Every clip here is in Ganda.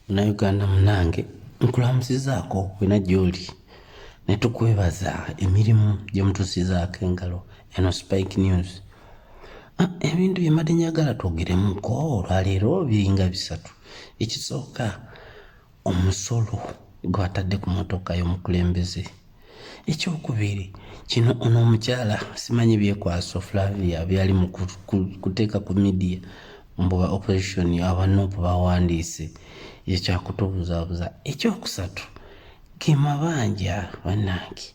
Munnayuganda munnange nkulamusizaako wena gy'oli ne tukwebaza emirimu gye mutusizaako engalo eno Spike News. Ebintu bye mbadde njagala twogeremuko olwaleero biringa bisatu. Ekisooka, omusolo gwe batadde ku mmotoka y'omukulembeze. Ekyokubiri, kino ono omukyala simanyi byekwasa Flavia byali mu kuteeka ku media mbu operation abanupu bawandiise ekyo kyakutubuzabuza. Ekyokusatu, Kimabanja bannange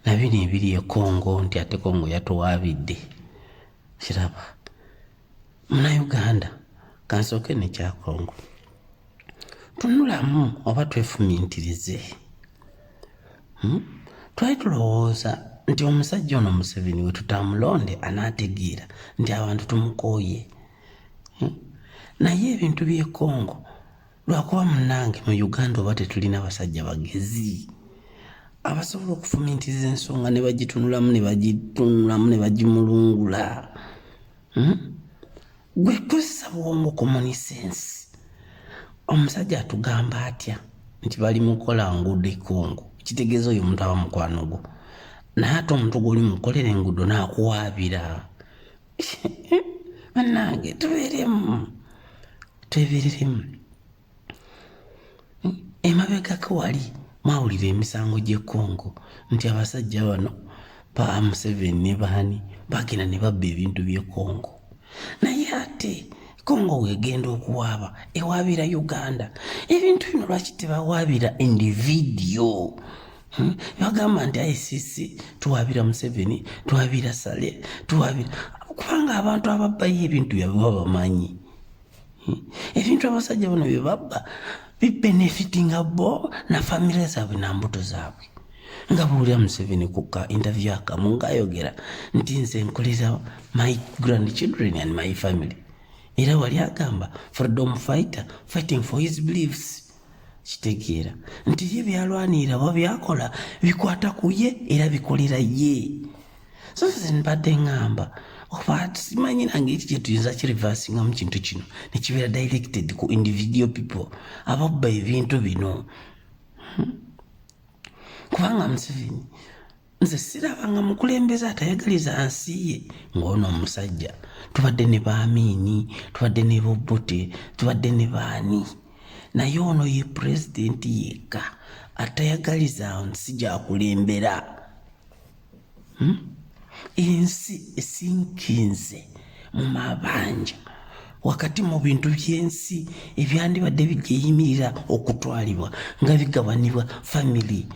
na bino ebiri e Congo nti ate Congo yatuwaabidde. Kiraba Munnayuganda kansooke ne kya Congo tunulamu oba twefumintirize. Twali tulowooza nti omusajja ono Museveni we tutamulonde anaategeera nti abantu tumukooye. Naye ebintu by'e Congo lwakuba munnange mu Uganda oba tetulina basajja bagezi abasobola okufumintiriza ensonga ne bagitunulamu ne bagimulungula. Gwe kozesa bwongo common sense. Omusajja atugamba atya nti bali mukola nguudo e Congo, kitegeeza oyo omuntu aba mukwano gwo, naye ate omuntu gw'oli mukolera enguudo n'akuwaabira. Bannange twebereremu. Emabegako wali mwawulira emisango gy'e Congo nti abasajja bano pa Museveni ne baani bagenda ne babba ebintu by'e Congo. Naye ate Congo wegenda okuwaaba ewaabira Uganda. Ebintu bino lwaki tebawaabira individual? Bagamba nti ICC tuwaabira Museveni, tuwaabira Sale, tuwaabira kubanga abantu ababbayo ebintu byabwe babamanyi. Ebintu abasajja bano bye babba bibenefitinga bo na famire zaabwe na mbuto zaabwe. Nga buulira Museveni ku ka interview akamu ng'ayogera nti nze nkolera my grandchildren and my family. Era wali agamba freedom fighter fighting for his beliefs. Kitegeera nti ye byalwanira oba byakola bikwata ku ye era bikolera ye. So nze mbadde ngamba oba simanyi nange eki kye tuyinza kireversinga mu kintu kino ne kibeera directed ku individual people ababba ebintu bino. Kubanga Museveni nze sirabanga mukulembeze atayagaliza nsi ye ng'ono omusajja. Tubadde ne Baamini, tubadde ne Bobote, tubadde ne baani. Naye ono ye pulezidenti yekka atayagaliza nsi gy'akulembera. Ensi esinkinze mu mabanja wakati mu bintu by'ensi ebyandibadde bigeyimirira okutwalibwa nga bigabanibwa family.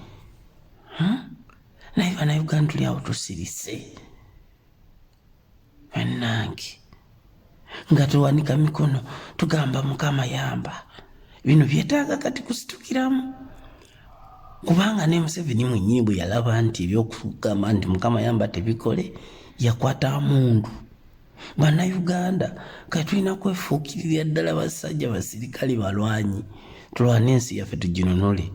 Naye bannayuganda tuli awo tusirise bannange nga tuwanika mikono tugamba Mukama yamba. Bino byetaaga kati kusitukiramu kubanga ne Museveni mwennyini bwe yalaba nti ebyokugamba nti Mukama yamba tebikole yakwata mundu. Bannayuganda kati tulina kwefuukirira ddala basajja basirikale balwanyi tulwane ensi yaffe tuginunule.